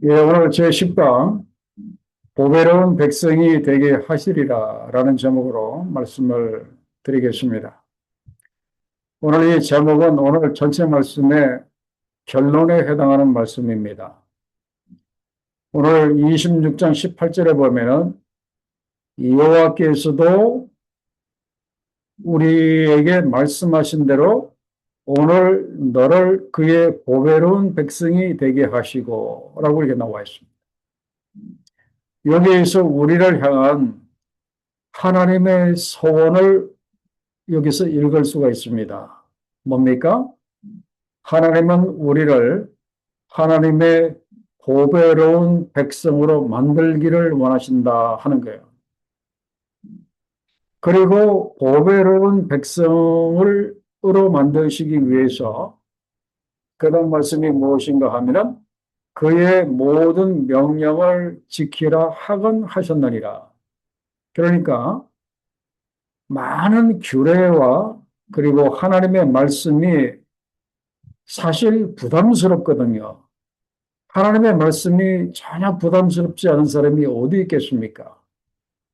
예, 오늘 제10강 보배로운 백성이 되게 하시리라 라는 제목으로 말씀을 드리겠습니다. 오늘 이 제목은 오늘 전체 말씀의 결론에 해당하는 말씀입니다. 오늘 26장 18절에 보면은 여호와께서도 우리에게 말씀하신 대로 오늘 너를 그의 보배로운 백성이 되게 하시고 라고 이렇게 나와 있습니다. 여기에서 우리를 향한 하나님의 소원을 여기서 읽을 수가 있습니다. 뭡니까? 하나님은 우리를 하나님의 보배로운 백성으로 만들기를 원하신다 하는 거예요. 그리고 보배로운 백성으로 만드시기 위해서 그런 말씀이 무엇인가 하면은 그의 모든 명령을 지키라 하건 하셨느니라. 그러니까 많은 규례와 그리고 하나님의 말씀이 사실 부담스럽거든요. 하나님의 말씀이 전혀 부담스럽지 않은 사람이 어디 있겠습니까?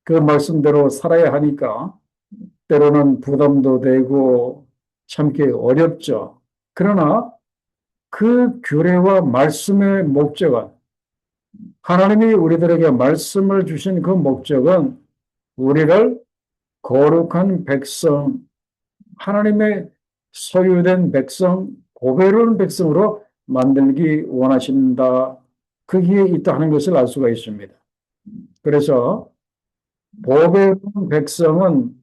그 말씀대로 살아야 하니까 때로는 부담도 되고 참기 어렵죠. 그러나 그 규례와 말씀의 목적은 하나님이 우리들에게 말씀을 주신 그 목적은 우리를 거룩한 백성, 하나님의 소유된 백성, 보배로운 백성으로 만들기 원하신다. 거기에 있다 하는 것을 알 수가 있습니다. 그래서 보배로운 백성은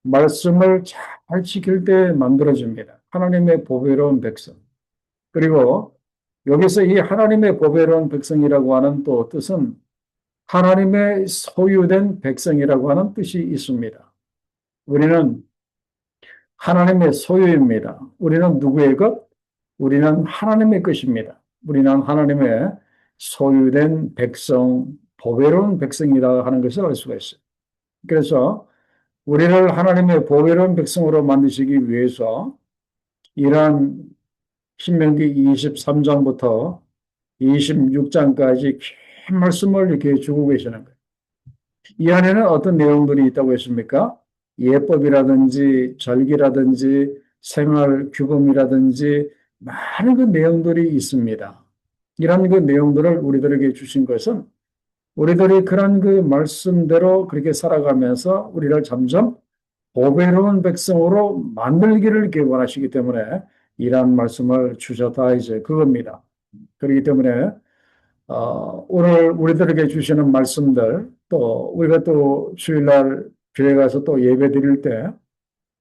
말씀을 잘 지킬 때 만들어집니다. 하나님의 보배로운 백성. 그리고 여기서 이 하나님의 보배로운 백성이라고 하는 또 뜻은 하나님의 소유된 백성이라고 하는 뜻이 있습니다. 우리는 하나님의 소유입니다. 우리는 누구의 것? 우리는 하나님의 것입니다. 우리는 하나님의 소유된 백성, 보배로운 백성이다 하는 것을 알 수가 있어요. 그래서 우리를 하나님의 보배로운 백성으로 만드시기 위해서 이러한 신명기 23장부터 26장까지 긴 말씀을 이렇게 주고 계시는 거예요. 이 안에는 어떤 내용들이 있다고 했습니까? 예법이라든지 절기라든지 생활 규범이라든지 많은 그 내용들이 있습니다. 이런 그 내용들을 우리들에게 주신 것은 우리들이 그런 그 말씀대로 그렇게 살아가면서 우리를 점점 보배로운 백성으로 만들기를 원하시기 때문에 이러한 말씀을 주셨다 이제 그겁니다. 그렇기 때문에 오늘 우리들에게 주시는 말씀들, 또 우리가 또 주일날 교회 가서 또 예배 드릴 때,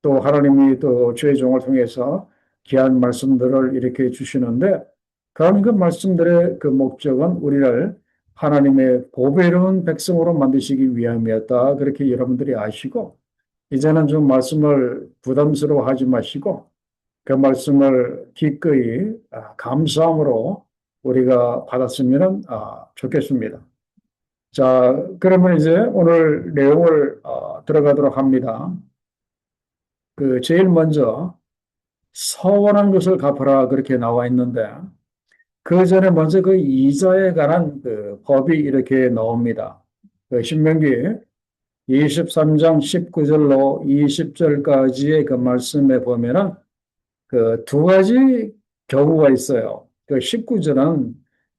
또 하나님이 또 주의 종을 통해서 귀한 말씀들을 이렇게 주시는데, 그런 그 말씀들의 그 목적은 우리를 하나님의 보배로운 백성으로 만드시기 위함이었다. 그렇게 여러분들이 아시고, 이제는 좀 말씀을 부담스러워 하지 마시고, 그 말씀을 기꺼이 감사함으로 우리가 받았으면 좋겠습니다. 자, 그러면 이제 오늘 내용을 들어가도록 합니다. 그 제일 먼저 서원한 것을 갚아라 그렇게 나와 있는데 그 전에 먼저 그 이자에 관한 그 법이 이렇게 나옵니다. 그 신명기 23장 19절로 20절까지의 그 말씀에 보면은 그 두 가지 경우가 있어요. 그 19절은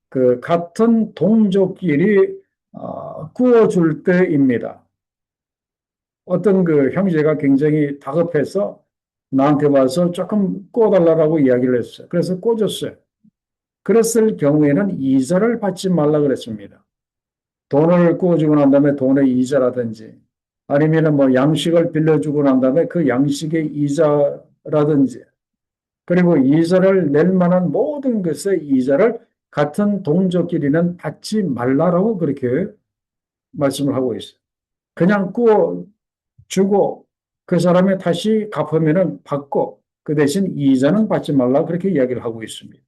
그 같은 동족끼리 구워줄 때입니다. 어떤 그 형제가 굉장히 다급해서 나한테 와서 조금 구워달라고 이야기를 했어요. 그래서 꽂았어요. 그랬을 경우에는 이자를 받지 말라 그랬습니다. 돈을 구워주고 난 다음에 돈의 이자라든지 아니면 뭐 양식을 빌려주고 난 다음에 그 양식의 이자라든지 그리고 이자를 낼 만한 모든 것의 이자를 같은 동족끼리는 받지 말라라고 그렇게 말씀을 하고 있어요. 그냥 구워 주고 그 사람이 다시 갚으면은 받고 그 대신 이자는 받지 말라 그렇게 이야기를 하고 있습니다.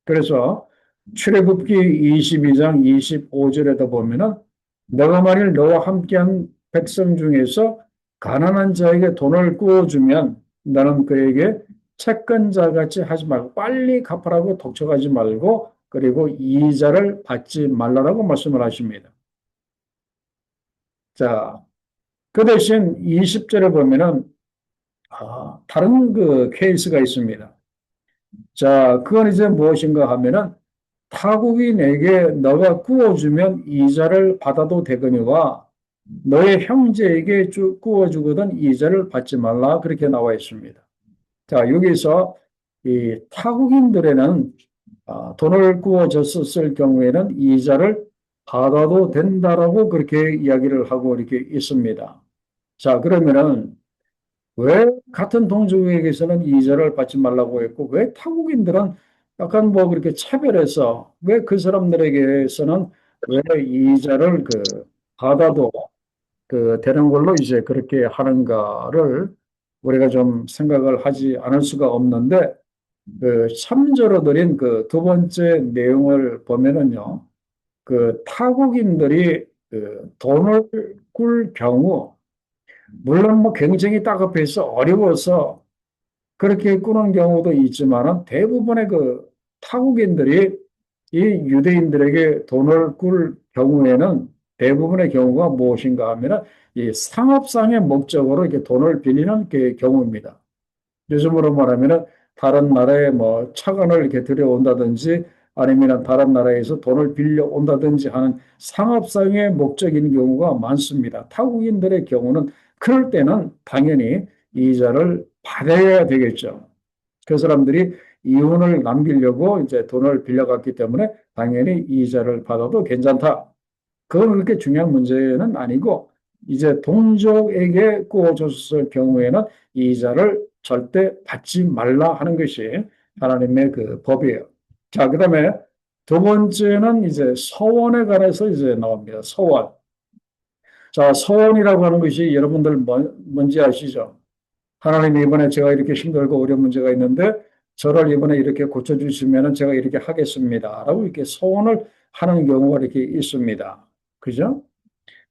그래서 출애굽기 22장 25절에도 보면은 너가 만일 너와 함께한 백성 중에서 가난한 자에게 돈을 구워주면 너는 그에게 채권자 같이 하지 말고 빨리 갚으라고 독촉하지 말고 그리고 이자를 받지 말라라고 말씀을 하십니다. 자, 그 대신 20절에 보면은 다른 그 케이스가 있습니다. 자, 그건 이제 무엇인가 하면은 타국이 내게 너가 구워주면 이자를 받아도 되거니와 너의 형제에게 구워주거든 이자를 받지 말라 그렇게 나와 있습니다. 자, 여기서 이 타국인들에는 돈을 구워줬었을 경우에는 이자를 받아도 된다라고 그렇게 이야기를 하고 이렇게 있습니다. 자, 그러면은 왜 같은 동족에게서는 이자를 받지 말라고 했고, 왜 타국인들은 약간 뭐 그렇게 차별해서 왜 그 사람들에게서는 왜 이자를 받아도 되는 걸로 이제 그렇게 하는가를 우리가 좀 생각을 하지 않을 수가 없는데, 참조로 드린 그 두 번째 내용을 보면은요, 타국인들이 돈을 꿀 경우, 물론 뭐 경쟁이 다급해서 어려워서 그렇게 꾸는 경우도 있지만은 대부분의 타국인들이 이 유대인들에게 돈을 꿀 경우에는 대부분의 경우가 무엇인가 하면은 이 상업상의 목적으로 이렇게 돈을 빌리는 그 경우입니다. 요즘으로 말하면은 다른 나라에 뭐 차관을 이렇게 들여온다든지 아니면 다른 나라에서 돈을 빌려 온다든지 하는 상업상의 목적인 경우가 많습니다. 타국인들의 경우는 그럴 때는 당연히 이자를 받아야 되겠죠. 그 사람들이 이윤을 남기려고 이제 돈을 빌려갔기 때문에 당연히 이자를 받아도 괜찮다. 그건 그렇게 중요한 문제는 아니고 이제 동족에게 구워줬을 경우에는 이자를 절대 받지 말라 하는 것이 하나님의 그 법이에요. 자, 그다음에 두 번째는 이제 서원에 관해서 이제 나옵니다. 서원. 자, 서원이라고 하는 것이 여러분들 뭔지 아시죠? 하나님 이번에 제가 이렇게 힘들고 어려운 문제가 있는데 저를 이번에 이렇게 고쳐주시면 제가 이렇게 하겠습니다. 라고 이렇게 소원을 하는 경우가 이렇게 있습니다. 그죠?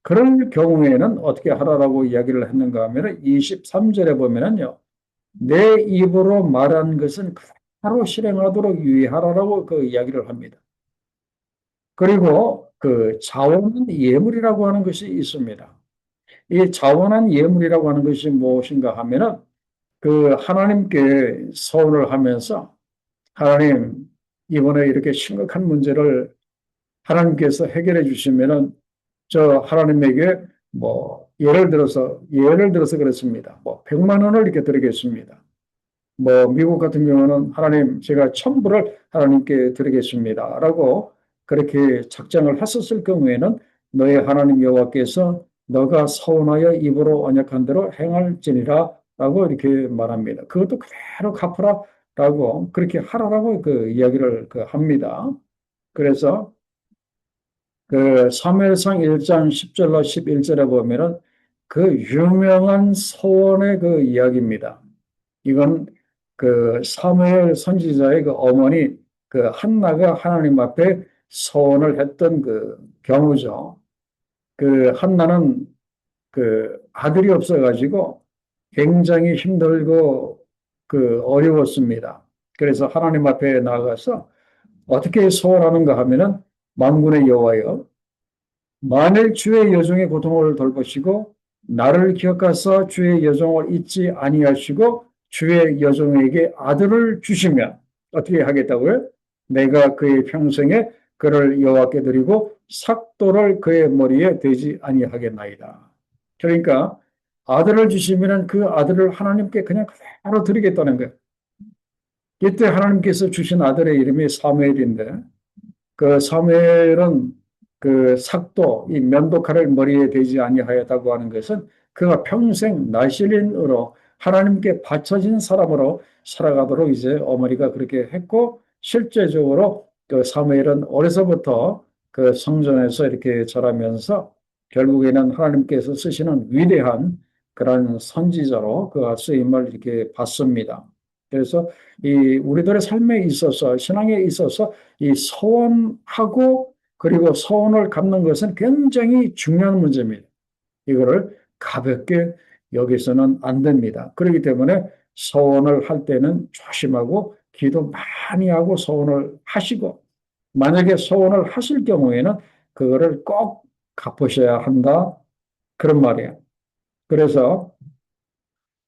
그런 경우에는 어떻게 하라라고 이야기를 했는가 하면 23절에 보면은요. 내 입으로 말한 것은 바로 실행하도록 유의하라라고 그 이야기를 합니다. 그리고 자원한 예물이라고 하는 것이 있습니다. 이 자원한 예물이라고 하는 것이 무엇인가 하면은 하나님께 서원을 하면서 하나님 이번에 이렇게 심각한 문제를 하나님께서 해결해 주시면은 저 하나님에게 뭐 예를 들어서 그렇습니다. 뭐 100만 원을 이렇게 드리겠습니다. 뭐 미국 같은 경우는 하나님 제가 1000불을 하나님께 드리겠습니다라고 그렇게 작정을 했었을 경우에는 너의 하나님 여호와께서 너가 서원하여 입으로 언약한 대로 행할지니라라고 이렇게 말합니다. 그것도 그대로 갚으라라고 그렇게 하라라고 이야기를 합니다. 그래서 사무엘상 1장 10절로 11절에 보면은 유명한 서원의 이야기입니다. 이건 사무엘 선지자의 어머니 한나가 하나님 앞에 서원을 했던 경우죠. 한나는 아들이 없어가지고 굉장히 힘들고 어려웠습니다. 그래서 하나님 앞에 나가서 어떻게 소원하는가 하면은 만군의 여호와여 만일 주의 여종의 고통을 돌보시고 나를 기억하사 주의 여종을 잊지 아니하시고 주의 여종에게 아들을 주시면 어떻게 하겠다고요? 내가 그의 평생에 그를 여호와께 드리고 삭도를 그의 머리에 대지 아니하겠나이다. 그러니까 아들을 주시면 그 아들을 하나님께 그냥 그대로 드리겠다는 거예요. 이때 하나님께서 주신 아들의 이름이 사무엘인데 사무엘은 삭도, 이 면도칼을 머리에 대지 아니하였다고 하는 것은 그가 평생 나실인으로 하나님께 바쳐진 사람으로 살아가도록 이제 어머니가 그렇게 했고 실제적으로 사무엘은 어려서부터 성전에서 이렇게 자라면서 결국에는 하나님께서 쓰시는 위대한 그런 선지자로 쓰임을 이렇게 받습니다. 그래서 이 우리들의 삶에 있어서 신앙에 있어서 이 소원하고 그리고 소원을 갚는 것은 굉장히 중요한 문제입니다. 이거를 가볍게 여기서는 안 됩니다. 그렇기 때문에 소원을 할 때는 조심하고 기도 많이 하고 소원을 하시고 만약에 소원을 하실 경우에는 그거를 꼭 갚으셔야 한다. 그런 말이에요. 그래서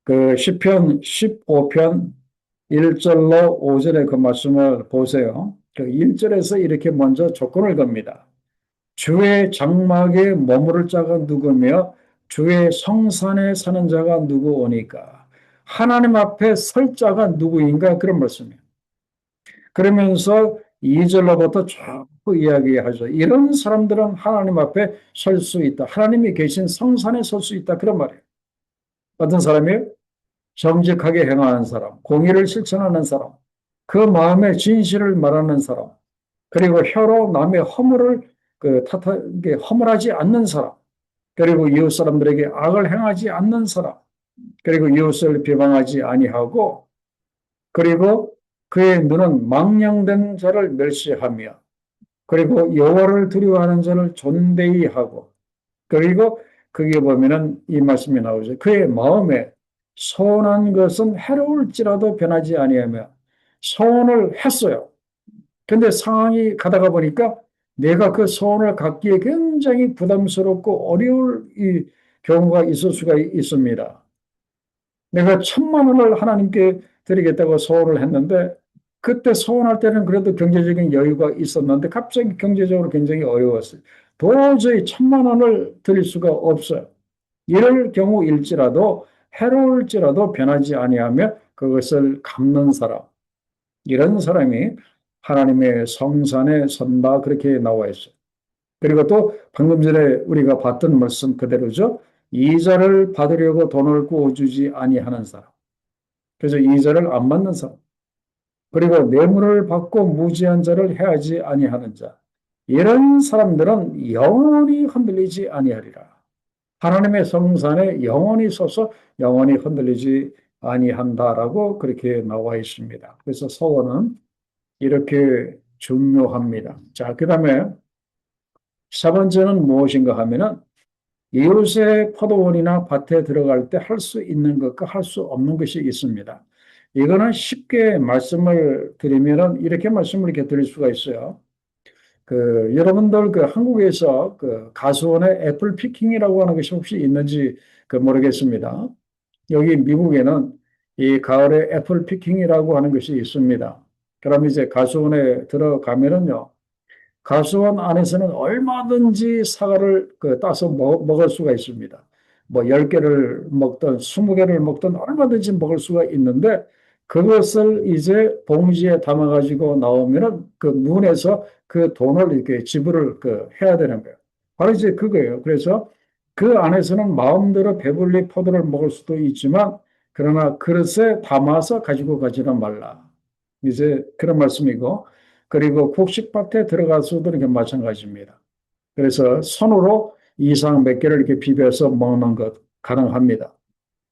그 시편 15편 1절로 5절의 그 말씀을 보세요. 그 1절에서 이렇게 먼저 조건을 겁니다. 주의 장막에 머무를 자가 누구며 주의 성산에 사는 자가 누구오니까 하나님 앞에 설 자가 누구인가 그런 말씀이에요. 그러면서 2절로부터 쭉 이야기하죠. 이런 사람들은 하나님 앞에 설 수 있다. 하나님이 계신 성산에 설 수 있다. 그런 말이에요. 어떤 사람이요? 정직하게 행하는 사람, 공의를 실천하는 사람, 그 마음의 진실을 말하는 사람, 그리고 혀로 남의 허물을 허물하지 않는 사람, 그리고 이웃 사람들에게 악을 행하지 않는 사람, 그리고 이웃을 비방하지 아니하고, 그리고 그의 눈은 망령된 자를 멸시하며, 그리고 여호와를 두려워하는 자를 존대히 하고, 그리고 거기에 보면은 이 말씀이 나오죠. 그의 마음에 소원한 것은 해로울지라도 변하지 아니하며 소원을 했어요. 근데 상황이 가다가 보니까 내가 그 소원을 갖기에 굉장히 부담스럽고 어려울 이 경우가 있을 수가 있습니다. 내가 1,000만 원을 하나님께 드리겠다고 소원을 했는데 그때 소원할 때는 그래도 경제적인 여유가 있었는데 갑자기 경제적으로 굉장히 어려웠어요. 도저히 1,000만 원을 드릴 수가 없어요. 이럴 경우일지라도 해로울지라도 변하지 아니하며 그것을 갚는 사람, 이런 사람이 하나님의 성산에 선다 그렇게 나와 있어요. 그리고 또 방금 전에 우리가 봤던 말씀 그대로죠. 이자를 받으려고 돈을 구워주지 아니하는 사람. 그래서 이자를 안 받는 사람. 그리고 뇌물을 받고 무지한 자를 해하지 아니하는 자. 이런 사람들은 영원히 흔들리지 아니하리라. 하나님의 성산에 영원히 서서 영원히 흔들리지 아니한다라고 그렇게 나와 있습니다. 그래서 서원은 이렇게 중요합니다. 자, 그 다음에 세 번째는 무엇인가 하면은 이웃의 포도원이나 밭에 들어갈 때 할 수 있는 것과 할 수 없는 것이 있습니다. 이거는 쉽게 말씀을 드리면은 이렇게 말씀을 이렇게 드릴 수가 있어요. 그 여러분들 그 한국에서 그 가수원의 애플 피킹이라고 하는 것이 혹시 있는지 그 모르겠습니다. 여기 미국에는 이 가을에 애플 피킹이라고 하는 것이 있습니다. 그럼 이제 가수원에 들어가면은요. 가수원 안에서는 얼마든지 사과를 그 따서 먹을 수가 있습니다. 뭐 10개를 먹든 20개를 먹든 얼마든지 먹을 수가 있는데 그것을 이제 봉지에 담아가지고 나오면은 그 문에서 그 돈을 이렇게 지불을 그 해야 되는 거예요. 바로 이제 그거예요. 그래서 그 안에서는 마음대로 배불리 포도를 먹을 수도 있지만 그러나 그릇에 담아서 가지고 가지는 말라. 이제 그런 말씀이고 그리고 곡식밭에 들어가서도 이렇게 마찬가지입니다. 그래서 손으로 이상 몇 개를 이렇게 비벼서 먹는 것 가능합니다.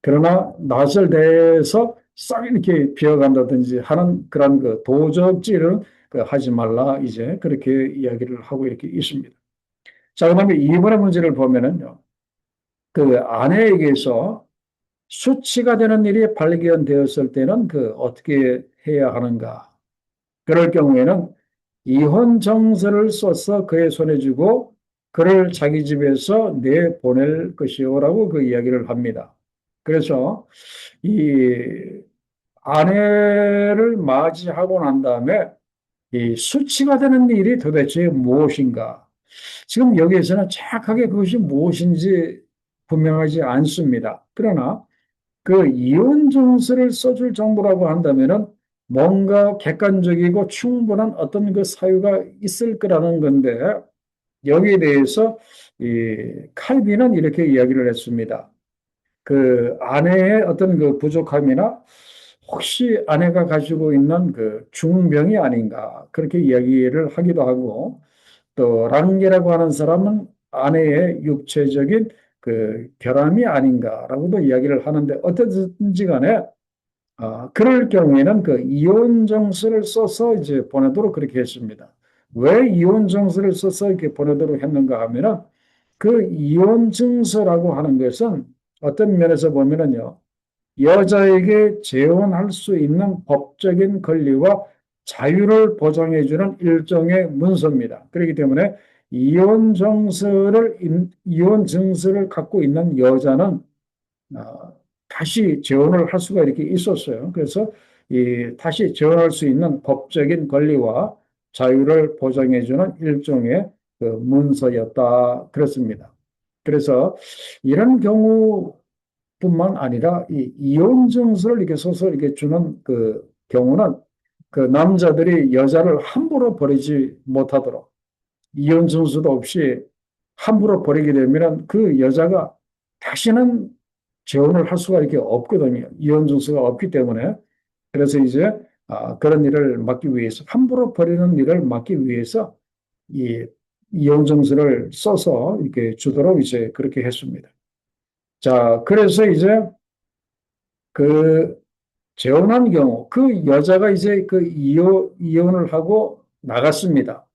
그러나 낯을 대서 싹 이렇게 비어간다든지 하는 그런 그 도적질은 그 하지 말라 이제 그렇게 이야기를 하고 이렇게 있습니다. 자, 그다음에 이번의 문제를 보면은요. 그 아내에게서 수치가 되는 일이 발견되었을 때는 그 어떻게 해야 하는가? 그럴 경우에는 이혼 정서를 써서 그의 손에 주고 그를 자기 집에서 내보낼 것이요라고 그 이야기를 합니다. 그래서 이 아내를 맞이하고 난 다음에 이 수치가 되는 일이 도대체 무엇인가? 지금 여기에서는 정확하게 그것이 무엇인지 분명하지 않습니다. 그러나 그 이혼 정서를 써줄 정도라고 한다면은 뭔가 객관적이고 충분한 어떤 그 사유가 있을 거라는 건데 여기에 대해서 이 칼빈은 이렇게 이야기를 했습니다. 그 아내의 어떤 그 부족함이나 혹시 아내가 가지고 있는 그 중병이 아닌가 그렇게 이야기를 하기도 하고 또 랑게라고 하는 사람은 아내의 육체적인 그 결함이 아닌가라고도 이야기를 하는데 어떻든지 간에 그럴 경우에는 그 이혼 정서를 써서 이제 보내도록 그렇게 했습니다. 왜 이혼 정서를 써서 이렇게 보내도록 했는가 하면은 그 이혼 증서라고 하는 것은 어떤 면에서 보면은요, 여자에게 재혼할 수 있는 법적인 권리와 자유를 보장해주는 일종의 문서입니다. 그렇기 때문에 이혼 증서를 갖고 있는 여자는 다시 재혼을 할 수가 이렇게 있었어요. 그래서 이 다시 재혼할 수 있는 법적인 권리와 자유를 보장해주는 일종의 그 문서였다. 그렇습니다. 그래서 이런 경우뿐만 아니라 이 이혼 증서를 이렇게 써서 이렇게 주는 그 경우는 그 남자들이 여자를 함부로 버리지 못하도록 이혼 증서도 없이 함부로 버리게 되면 그 여자가 다시는 재혼을 할 수가 이렇게 없거든요. 이혼 증서가 없기 때문에. 그래서 이제 그런 일을 막기 위해서 함부로 버리는 일을 막기 위해서 이 이혼 증서를 써서 이렇게 주도록 이제 그렇게 했습니다. 자, 그래서 이제 그 재혼한 경우 그 여자가 이제 그 이혼을 하고 나갔습니다.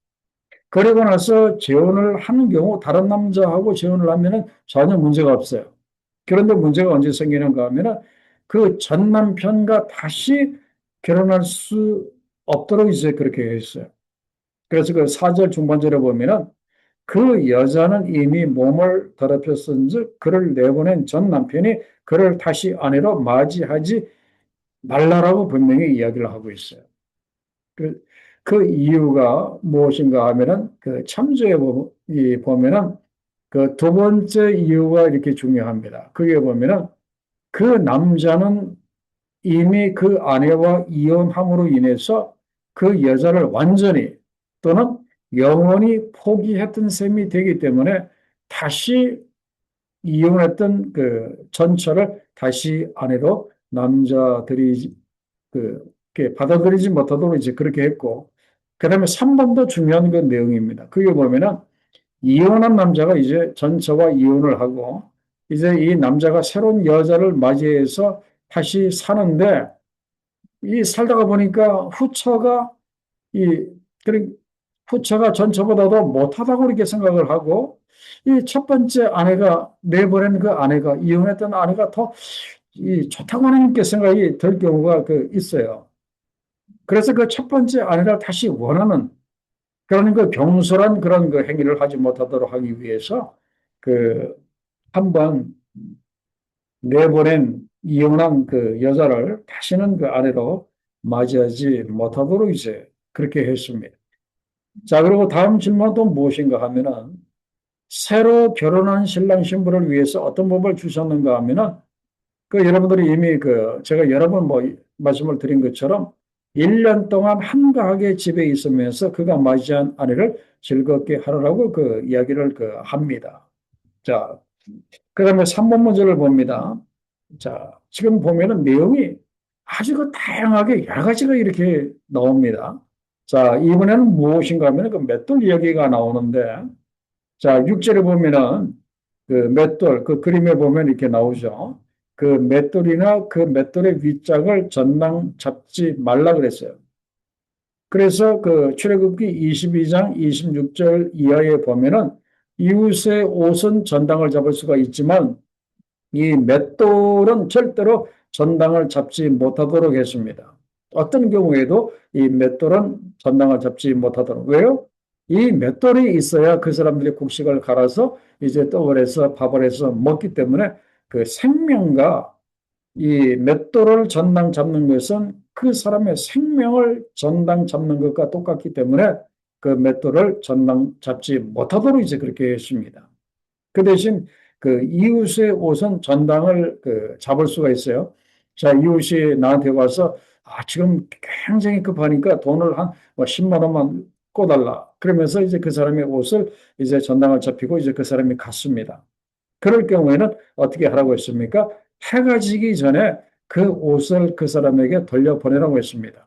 그리고 나서 재혼을 하는 경우 다른 남자하고 재혼을 하면은 전혀 문제가 없어요. 그런데 문제가 언제 생기는가 하면은 그 전 남편과 다시 결혼할 수 없도록 이제 그렇게 했어요. 그래서 그 4절 중반절에 보면은 그 여자는 이미 몸을 더럽혔은즉 그를 내보낸 전 남편이 그를 다시 아내로 맞이하지 말라라고 분명히 이야기를 하고 있어요. 그, 그 이유가 무엇인가 하면은 그 참조에 보면은 그 두 번째 이유가 이렇게 중요합니다. 그게 보면은 그 남자는 이미 그 아내와 이혼함으로 인해서 그 여자를 완전히 또는 영원히 포기했던 셈이 되기 때문에 다시 이혼했던 그 전처를 다시 아내로 남자들이 그 받아들이지 못하도록 이제 그렇게 했고, 그다음에 3번도 중요한 그 내용입니다. 그게 보면은 이혼한 남자가 이제 전처와 이혼을 하고 이제 이 남자가 새로운 여자를 맞이해서 다시 사는데 이 살다가 보니까 이 그런 후처가 전처보다도 못하다고 그렇게 생각을 하고 이 첫 번째 아내가 내보낸 그 아내가 이혼했던 아내가 더 이 좋다고 하는 게 생각이 들 경우가 그 있어요. 그래서 그 첫 번째 아내를 다시 원하는 그런 그 경솔한 그런 그 행위를 하지 못하도록 하기 위해서 그 한번 내보낸 이혼한 그 여자를 다시는 그 아내로 맞이하지 못하도록 이제 그렇게 했습니다. 자, 그리고 다음 질문은 또 무엇인가 하면은 새로 결혼한 신랑 신부를 위해서 어떤 법을 주셨는가 하면은 그 여러분들이 이미 그 제가 여러 번 뭐 말씀을 드린 것처럼 1년 동안 한가하게 집에 있으면서 그가 맞이한 아내를 즐겁게 하라고 그 이야기를 그 합니다. 자, 그다음에 3번 문제를 봅니다. 자, 지금 보면은 내용이 아주 그 다양하게 여러 가지가 이렇게 나옵니다. 자, 이번에는 무엇인가 하면 그 맷돌 이야기가 나오는데, 자, 6절에 보면은 그 맷돌, 그 그림에 보면 이렇게 나오죠. 그 맷돌이나 그 맷돌의 윗짝을 전당 잡지 말라 그랬어요. 그래서 그 출애굽기 22장 26절 이하에 보면은 이웃의 옷은 전당을 잡을 수가 있지만 이 맷돌은 절대로 전당을 잡지 못하도록 했습니다. 어떤 경우에도 이 맷돌은 전당을 잡지 못하도록. 왜요? 이 맷돌이 있어야 그 사람들이 곡식을 갈아서 이제 떡을 해서 밥을 해서 먹기 때문에 그 생명과 이 맷돌을 전당 잡는 것은 그 사람의 생명을 전당 잡는 것과 똑같기 때문에 그 맷돌을 전당 잡지 못하도록 이제 그렇게 했습니다. 그 대신 그 이웃의 옷은 전당을 그 잡을 수가 있어요. 자, 이웃이 나한테 와서 지금 굉장히 급하니까 돈을 한뭐 10만 원만 꿔달라. 그러면서 이제 그 사람의 옷을 이제 전당을 잡히고 이제 그 사람이 갔습니다. 그럴 경우에는 어떻게 하라고 했습니까? 해가 지기 전에 그 옷을 그 사람에게 돌려보내라고 했습니다.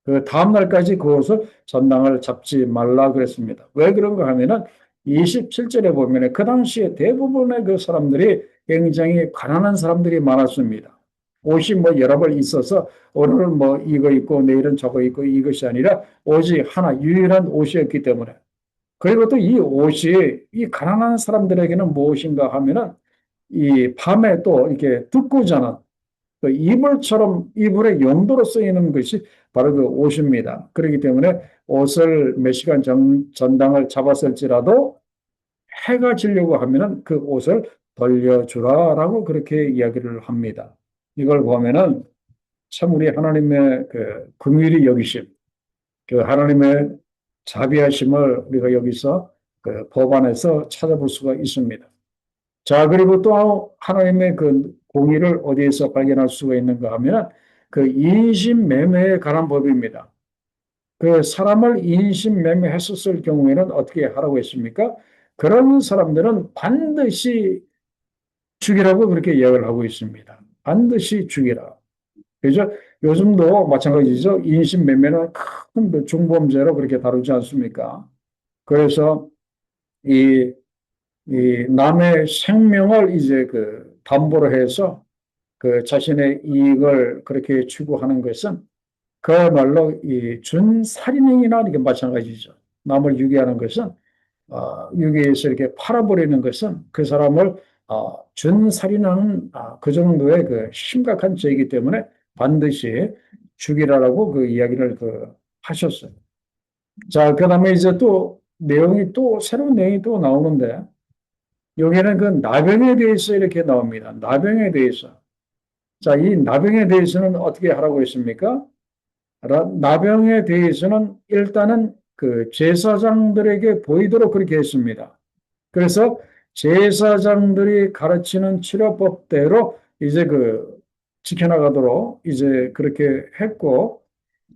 그 다음날까지 그 옷을 전당을 잡지 말라 그랬습니다. 왜 그런가 하면은 27절에 보면 그 당시에 대부분의 그 사람들이 굉장히 가난한 사람들이 많았습니다. 옷이 뭐 여러 벌 있어서 오늘은 뭐 이거 입고 내일은 저거 입고 이것이 아니라 오직 하나 유일한 옷이었기 때문에 그리고 또 이 옷이 이 가난한 사람들에게는 무엇인가 하면은 이 밤에 또 이렇게 듣고 자는 그 이불처럼 이불의 용도로 쓰이는 것이 바로 그 옷입니다. 그렇기 때문에 옷을 몇 시간 전당을 잡았을지라도 해가 지려고 하면은 그 옷을 돌려주라라고 그렇게 이야기를 합니다. 이걸 보면은 참 우리 하나님의 그 긍휼히 여기심, 그 하나님의 자비하심을 우리가 여기서 그 법안에서 찾아볼 수가 있습니다. 자, 그리고 또 하나님의 그 공의를 어디에서 발견할 수가 있는가 하면 그 인신매매에 관한 법입니다. 그 사람을 인신매매했었을 경우에는 어떻게 하라고 했습니까? 그런 사람들은 반드시 죽이라고 그렇게 이야기를 하고 있습니다. 반드시 죽이라. 그죠? 요즘도 마찬가지죠. 인신매매는 큰 그 중범죄로 그렇게 다루지 않습니까? 그래서 이, 이 남의 생명을 이제 그 담보로 해서 그 자신의 이익을 그렇게 추구하는 것은 그야말로 이 준살인행위나 이게 마찬가지죠. 남을 유기하는 것은 유기해서 이렇게 팔아버리는 것은 그 사람을 준살인하는 그 정도의 그 심각한 죄이기 때문에 반드시 죽이라라고 그 이야기를 그 하셨어요. 자, 그다음에 이제 또 내용이 또 새로운 내용이 또 나오는데 여기는 그 나병에 대해서 이렇게 나옵니다. 나병에 대해서. 자, 이 나병에 대해서는 어떻게 하라고 했습니까? 나병에 대해서는 일단은 그 제사장들에게 보이도록 그렇게 했습니다. 그래서 제사장들이 가르치는 치료법대로 이제 그 지켜나가도록 이제 그렇게 했고,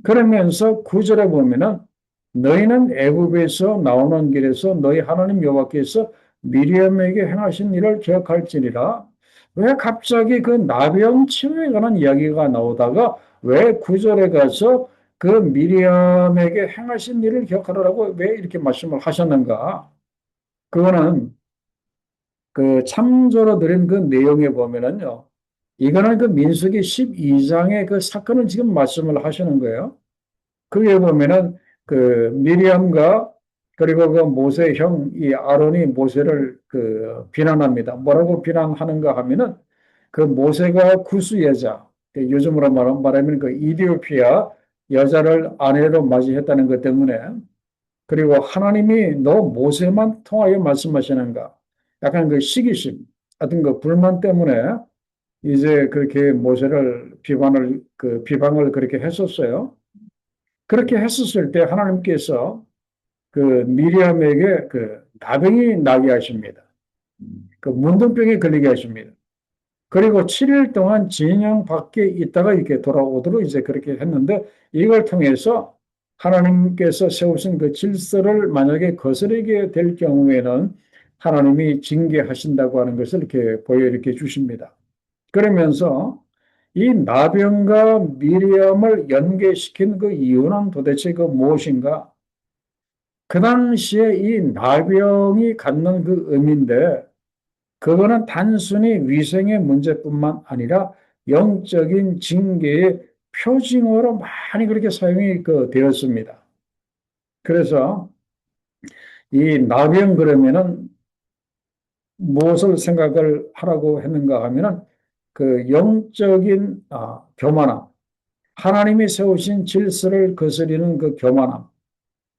그러면서 구절에 보면은 너희는 애굽에서 나오는 길에서 너희 하나님 여호와께서 미리암에게 행하신 일을 기억할지니라. 왜 갑자기 그 나병 치료에 관한 이야기가 나오다가 왜 구절에 가서 그 미리암에게 행하신 일을 기억하라고 왜 이렇게 말씀을 하셨는가? 그거는 그 참조로 드린 그 내용에 보면은요. 이거는 그 민수기 12장의 그 사건을 지금 말씀을 하시는 거예요. 그게 보면은 그 미리암과 그리고 그 모세 형 이 아론이 모세를 그 비난합니다. 뭐라고 비난하는가 하면은 그 모세가 구스 여자, 그 요즘으로 말하면 그 이디오피아 여자를 아내로 맞이했다는 것 때문에 그리고 하나님이 너 모세만 통하여 말씀하시는가? 약간 그 시기심, 어떤 그 불만 때문에 이제 그렇게 모세를 비방을 그렇게 했었어요. 그렇게 했었을 때 하나님께서 그 미리암에게 그 나병이 나게 하십니다. 그 문둥병에 걸리게 하십니다. 그리고 7일 동안 진영 밖에 있다가 이렇게 돌아오도록 이제 그렇게 했는데 이걸 통해서 하나님께서 세우신 그 질서를 만약에 거스르게 될 경우에는 하나님이 징계하신다고 하는 것을 이렇게 보여 이렇게 주십니다. 그러면서 이 나병과 미리암을 연계시킨 그 이유는 도대체 그 무엇인가? 그 당시에 이 나병이 갖는 그 의미인데 그거는 단순히 위생의 문제뿐만 아니라 영적인 징계의 표징어로 많이 그렇게 사용이 되었습니다. 그래서 이 나병 그러면은 무엇을 생각을 하라고 했는가 하면은 그 영적인 교만함, 하나님이 세우신 질서를 거스리는 그 교만함,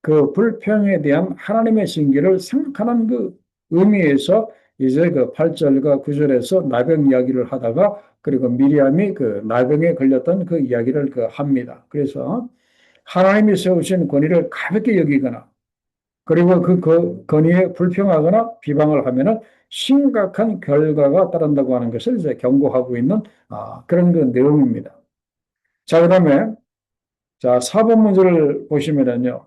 그 불평에 대한 하나님의 징계를 생각하는 그 의미에서 이제 그 8절과 9절에서 나병 이야기를 하다가 그리고 미리암이 그 나병에 걸렸던 그 이야기를 합니다. 그래서 하나님이 세우신 권위를 가볍게 여기거나 그리고 그 권위에 불평하거나 비방을 하면은 심각한 결과가 따른다고 하는 것을 이제 경고하고 있는 그런 그 내용입니다. 자, 그다음에 자, 4번 문제를 보시면은요.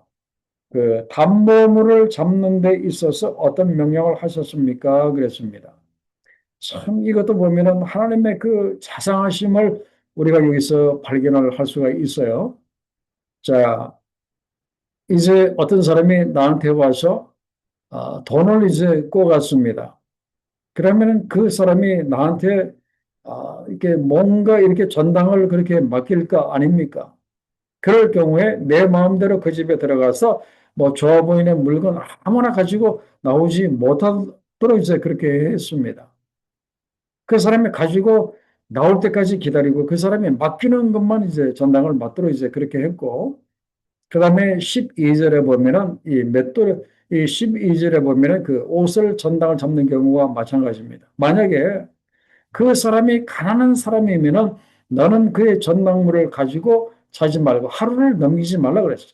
그 담보물을 잡는 데 있어서 어떤 명령을 하셨습니까? 그랬습니다. 참 이것도 보면은 하나님의 그 자상하심을 우리가 여기서 발견을 할 수가 있어요. 자, 이제 어떤 사람이 나한테 와서 돈을 이제 꿔갔습니다. 그러면은 그 사람이 나한테 이렇게 뭔가 이렇게 전당을 그렇게 맡길까 아닙니까? 그럴 경우에 내 마음대로 그 집에 들어가서 뭐 좋아 보이는 물건 아무나 가지고 나오지 못하도록 이제 그렇게 했습니다. 그 사람이 가지고 나올 때까지 기다리고 그 사람이 맡기는 것만 이제 전당을 맡도록 이제 그렇게 했고, 그 다음에 12절에 보면은 이 12절에 보면은 그 옷을 전당을 잡는 경우가 마찬가지입니다. 만약에 그 사람이 가난한 사람이면은 너는 그의 전당물을 가지고 자지 말고 하루를 넘기지 말라 그랬어요.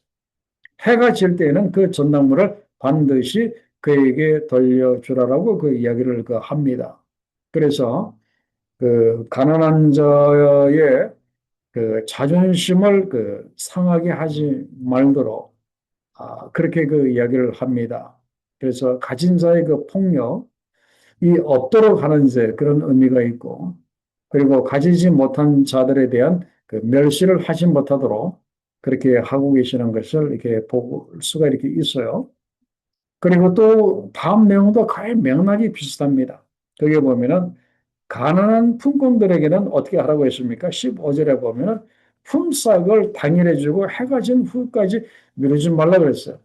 해가 질 때에는 그 전당물을 반드시 그에게 돌려주라라고 그 이야기를 그 합니다. 그래서 그 가난한 자의 그 자존심을 그 상하게 하지 말도록 그렇게 그 이야기를 합니다. 그래서 가진 자의 그 폭력이 없도록 하는 이제 그런 의미가 있고, 그리고 가지지 못한 자들에 대한 그 멸시를 하지 못하도록 그렇게 하고 계시는 것을 이렇게 볼 수가 이렇게 있어요. 그리고 또 다음 내용도 거의 맥락이 비슷합니다. 거기에 보면은 가난한 품꾼들에게는 어떻게 하라고 했습니까? 15절에 보면은 품삯을 당일에 주고 해가 진 후까지 미루지 말라 그랬어요.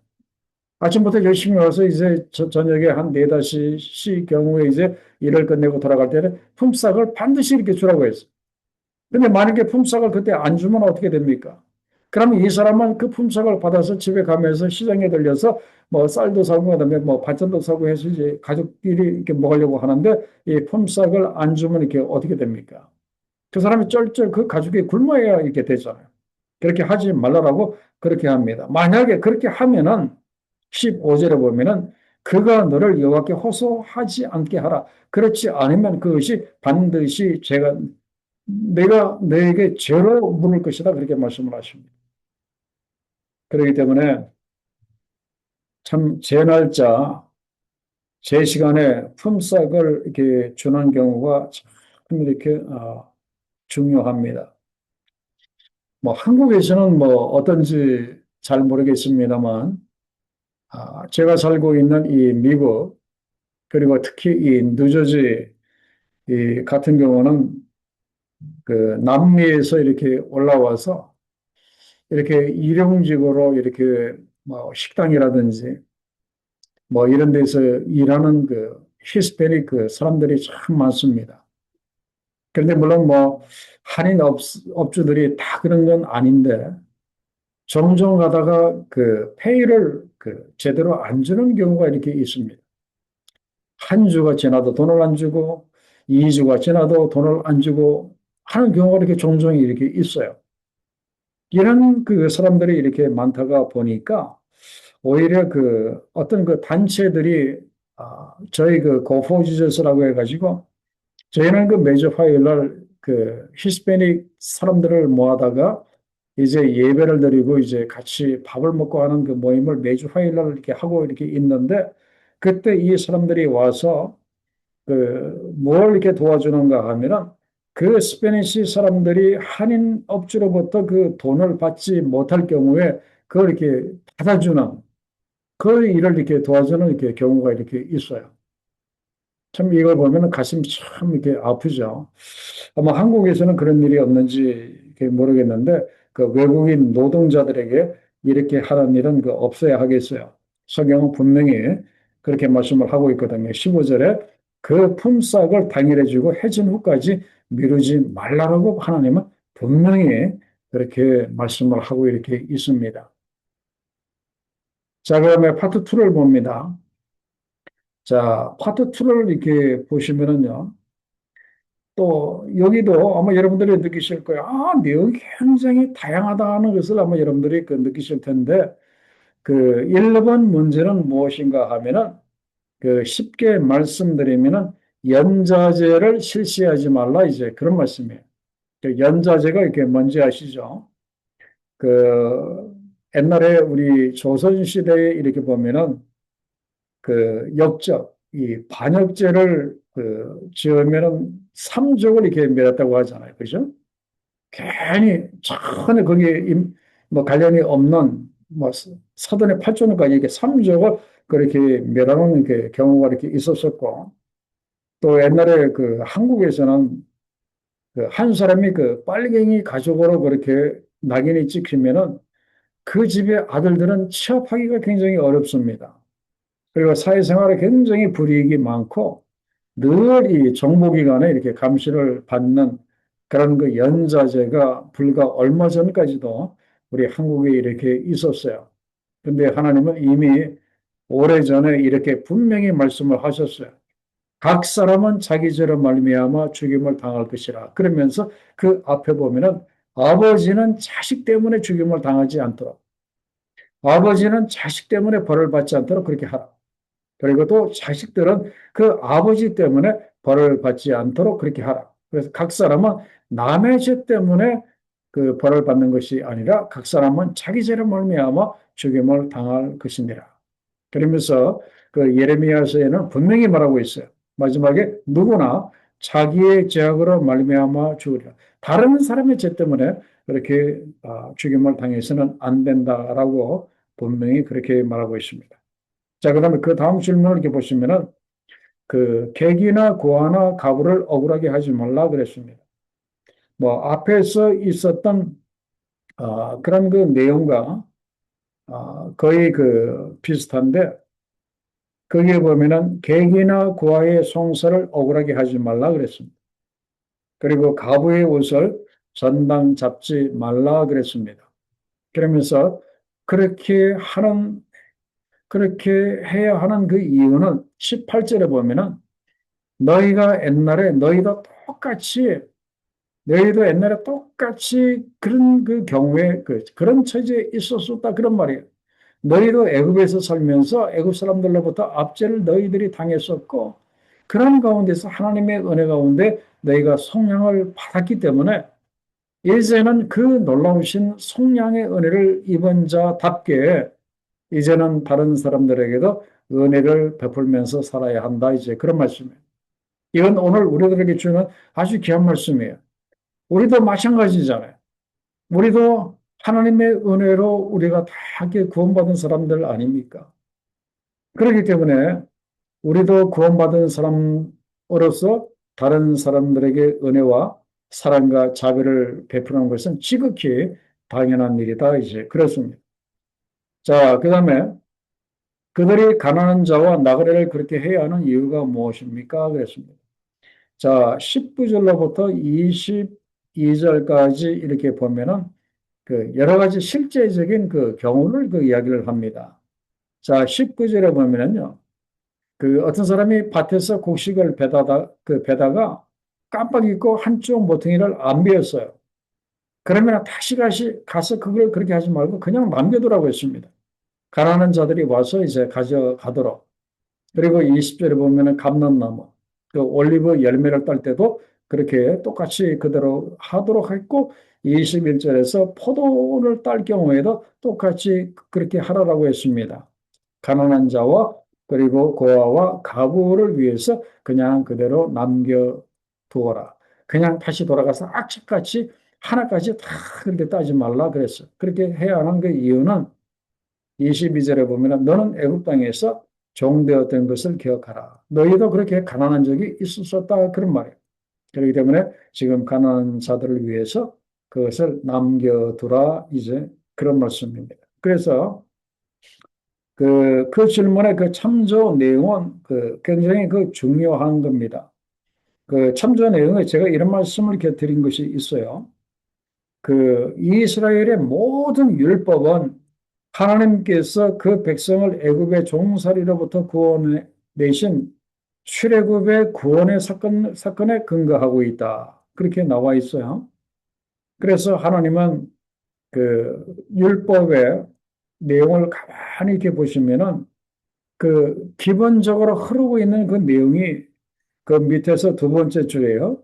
아침부터 열심히 와서 이제 저녁에 한 4, 5시 경우에 이제 일을 끝내고 돌아갈 때는 품삯을 반드시 이렇게 주라고 했어요. 근데 만약에 품삯을 그때 안 주면 어떻게 됩니까? 그러면 이 사람은 그 품삯을 받아서 집에 가면서 시장에 들려서 뭐 쌀도 사고 그다음에 뭐 반찬도 사고 해서 이제 가족끼리 이렇게 먹으려고 하는데 이 품삯을 안 주면 이렇게 어떻게 됩니까? 그 사람이 쩔쩔 그 가족이 굶어야 이렇게 되잖아요. 그렇게 하지 말라라고 그렇게 합니다. 만약에 그렇게 하면은 15절에 보면은 그가 너를 여호와께 호소하지 않게 하라. 그렇지 않으면 그것이 반드시 내가 너에게 죄로 물을 것이다. 그렇게 말씀을 하십니다. 그렇기 때문에 참 제 날짜, 제 시간에 품삯을 이렇게 주는 경우가 참 이렇게 중요합니다. 뭐 한국에서는 뭐 어떤지 잘 모르겠습니다만 제가 살고 있는 이 미국 그리고 특히 이 뉴저지 이 같은 경우는 그 남미에서 이렇게 올라와서 이렇게 일용직으로 이렇게 뭐 식당이라든지 뭐 이런 데서 일하는 그 히스패닉 그 사람들이 참 많습니다. 그런데 물론 뭐 한인 업주들이 다 그런 건 아닌데 종종 가다가 그 페이를 그 제대로 안 주는 경우가 이렇게 있습니다. 한 주가 지나도 돈을 안 주고 2주가 지나도 돈을 안 주고 하는 경우가 이렇게 종종 이렇게 있어요. 이런 그 사람들이 이렇게 많다가 보니까 오히려 그 어떤 그 단체들이 저희 그 고포지저스라고 해가지고 저희는 그 매주 화요일 날그 히스패닉 사람들을 모아다가 이제 예배를 드리고 이제 같이 밥을 먹고 하는 그 모임을 매주 화요일 날 이렇게 하고 이렇게 있는데 그때 이 사람들이 와서 그 뭘 이렇게 도와주는가 하면은 그 스페니시 사람들이 한인 업주로부터 그 돈을 받지 못할 경우에 그걸 이렇게 받아주는 그 일을 이렇게 도와주는 이렇게 경우가 이렇게 있어요. 참 이걸 보면은 가슴이 참 이렇게 아프죠. 아마 한국에서는 그런 일이 없는지 모르겠는데 그 외국인 노동자들에게 이렇게 하는 일은 그 없어야 하겠어요. 성경은 분명히 그렇게 말씀을 하고 있거든요. 15절에 그 품삯을 당일에 주고 해진 후까지 미루지 말라라고 하나님은 분명히 그렇게 말씀을 하고 이렇게 있습니다. 자, 그다음에 파트 2를 봅니다. 자, 파트 2를 이렇게 보시면은요. 또 여기도 아마 여러분들이 느끼실 거예요. 내용이 굉장히 다양하다는 것을 아마 여러분들이 그 느끼실 텐데 그 1번 문제는 무엇인가 하면은 그 쉽게 말씀드리면은 연자제를 실시하지 말라 이제 그런 말씀이에요. 그 연자제가 이렇게 뭔지 아시죠? 그 옛날에 우리 조선 시대에 이렇게 보면은 그 역적, 이 반역죄를 그 지으면은 삼족을 이렇게 멸했다고 하잖아요. 그죠? 괜히 전혀 거기에 뭐 관련이 없는 뭐 사돈의 팔촌까지 이렇게 삼족을 그렇게 멸하는 이렇게 경우가 이렇게 있었었고 또 옛날에 그 한국에서는 그 한 사람이 그 빨갱이 가족으로 그렇게 낙인이 찍히면은 그 집의 아들들은 취업하기가 굉장히 어렵습니다. 그리고 사회생활에 굉장히 불이익이 많고 늘 이 정보기관에 이렇게 감시를 받는 그런 그 연좌제가 불과 얼마 전까지도 우리 한국에 이렇게 있었어요. 근데 하나님은 이미 오래전에 이렇게 분명히 말씀을 하셨어요. 각 사람은 자기 죄로 말미암아 죽임을 당할 것이라. 그러면서 그 앞에 보면은 아버지는 자식 때문에 죽임을 당하지 않도록, 아버지는 자식 때문에 벌을 받지 않도록 그렇게 하라. 그리고 또 자식들은 그 아버지 때문에 벌을 받지 않도록 그렇게 하라. 그래서 각 사람은 남의 죄 때문에 그 벌을 받는 것이 아니라 각 사람은 자기 죄로 말미암아 죽임을 당할 것이니라. 그러면서 그 예레미야서에는 분명히 말하고 있어요. 마지막에 누구나 자기의 죄악으로 말미암아 죽으리라. 다른 사람의 죄 때문에 그렇게 죽임을 당해서는 안 된다라고 분명히 그렇게 말하고 있습니다. 자, 그다음에 그 다음 질문을 이렇게 보시면은 그 객이나 고아나 가부를 억울하게 하지 말라 그랬습니다. 뭐 앞에서 있었던 그런 그 내용과 거의 그 비슷한데 거기에 보면은 객이나 고아의 송사를 억울하게 하지 말라 그랬습니다. 그리고 가부의 옷을 전당 잡지 말라 그랬습니다. 그러면서 그렇게 하는 그렇게 해야 하는 그 이유는 18절에 보면은 너희가 옛날에 너희도 옛날에 똑같이 그런 그 경우에 그런 처지에 있었었다 그런 말이에요. 너희도 애굽에서 살면서 애굽 사람들로부터 압제를 너희들이 당했었고 그런 가운데서 하나님의 은혜 가운데 너희가 속량을 받았기 때문에 이제는 그 놀라우신 속량의 은혜를 입은 자답게 이제는 다른 사람들에게도 은혜를 베풀면서 살아야 한다. 이제 그런 말씀이에요. 이건 오늘 우리들에게 주는 아주 귀한 말씀이에요. 우리도 마찬가지잖아요. 우리도 하나님의 은혜로 우리가 다 함께 구원받은 사람들 아닙니까? 그렇기 때문에 우리도 구원받은 사람으로서 다른 사람들에게 은혜와 사랑과 자비를 베푸는 것은 지극히 당연한 일이다. 이제 그렇습니다. 자, 그 다음에 그들이 가난한 자와 나그네를 그렇게 해야 하는 이유가 무엇입니까? 그랬습니다. 자, 19절로부터 22절까지 이렇게 보면은 그 여러 가지 실제적인 그 경우를 그 이야기를 합니다. 자, 19절에 보면은요. 그 어떤 사람이 밭에서 곡식을 배다가 깜빡 잊고 한쪽 모퉁이를 안 베었어요. 그러면 다시 가서 그걸 그렇게 하지 말고 그냥 남겨두라고 했습니다. 가난한 자들이 와서 이제 가져가도록. 그리고 20절에 보면은 감람나무, 그 올리브 열매를 딸 때도 그렇게 똑같이 그대로 하도록 했고, 21절에서 포도를 딸 경우에도 똑같이 그렇게 하라고 했습니다. 가난한 자와 그리고 고아와 가부를 위해서 그냥 그대로 남겨두어라. 그냥 다시 돌아가서 악착같이 하나까지 다 그렇게 따지 말라 그랬어요. 그렇게 해야 하는 그 이유는 22절에 보면 너는 애굽 땅에서 종되었던 것을 기억하라. 너희도 그렇게 가난한 적이 있었다 그런 말이에요. 그렇기 때문에 지금 가난한 자들을 위해서 그것을 남겨두라 이제 그런 말씀입니다. 그래서 그 질문의 그 참조 내용은 굉장히 그 중요한 겁니다. 그 참조 내용에 제가 이런 말씀을 이렇게 드린 것이 있어요. 그 이스라엘의 모든 율법은 하나님께서 그 백성을 애굽의 종살이로부터 구원해 내신 출애굽의 구원의 사건에 근거하고 있다. 그렇게 나와 있어요. 그래서 하나님은 그 율법의 내용을 가만히 이렇게 보시면은 그 기본적으로 흐르고 있는 그 내용이 그 밑에서 두 번째 줄에요.